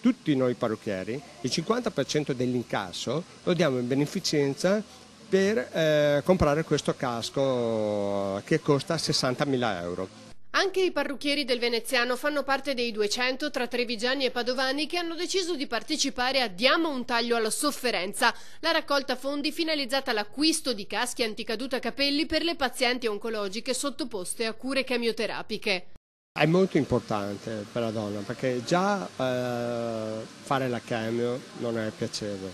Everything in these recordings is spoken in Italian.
tutti noi parrucchieri, il 50% dell'incasso lo diamo in beneficenza per comprare questo casco che costa 60.000 euro. Anche i parrucchieri del Veneziano fanno parte dei 200 tra trevigiani e padovani che hanno deciso di partecipare a Diamo un taglio alla sofferenza, la raccolta fondi finalizzata all'acquisto di caschi anticaduta capelli per le pazienti oncologiche sottoposte a cure chemioterapiche. È molto importante per la donna perché già fare la chemio non è piacevole.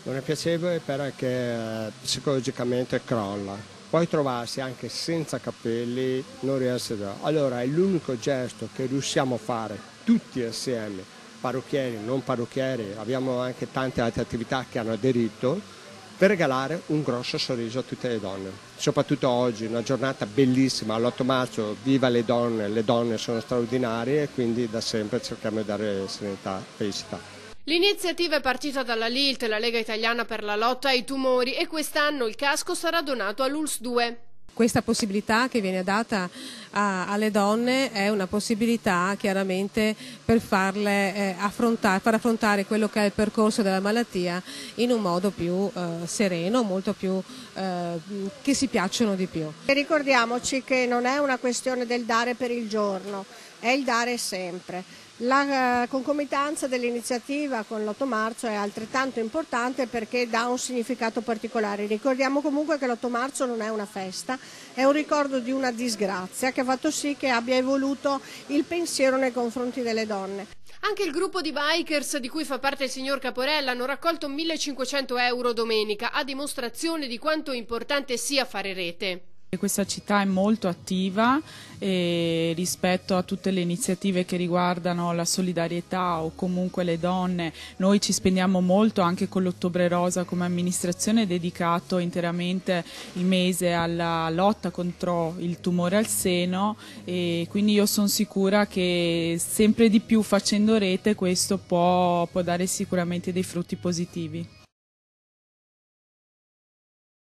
Non è piacevole perché psicologicamente crolla. Poi trovarsi anche senza capelli non riesce a... Allora è l'unico gesto che riusciamo a fare tutti assieme, parrucchieri, non parrucchieri, abbiamo anche tante altre attività che hanno aderito, per regalare un grosso sorriso a tutte le donne. Soprattutto oggi, una giornata bellissima, l'8 marzo, viva le donne sono straordinarie e quindi da sempre cerchiamo di dare serenità e felicità. L'iniziativa è partita dalla LILT, la Lega Italiana per la Lotta ai Tumori, e quest'anno il casco sarà donato all'ULSS 2. Questa possibilità che viene data alle donne è una possibilità chiaramente per far affrontare quello che è il percorso della malattia in un modo più sereno, molto più che si piacciono di più. E ricordiamoci che non è una questione del dare per il giorno, è il dare sempre. La concomitanza dell'iniziativa con l'8 marzo è altrettanto importante perché dà un significato particolare. Ricordiamo comunque che l'8 marzo non è una festa, è un ricordo di una disgrazia che ha fatto sì che abbia evoluto il pensiero nei confronti delle donne. Anche il gruppo di bikers di cui fa parte il signor Caporella hanno raccolto 1.500 euro domenica, a dimostrazione di quanto importante sia fare rete. Questa città è molto attiva rispetto a tutte le iniziative che riguardano la solidarietà o comunque le donne. Noi ci spendiamo molto anche con l'Ottobre Rosa come amministrazione, dedicato interamente il mese alla lotta contro il tumore al seno, e quindi io sono sicura che sempre di più facendo rete questo può dare sicuramente dei frutti positivi.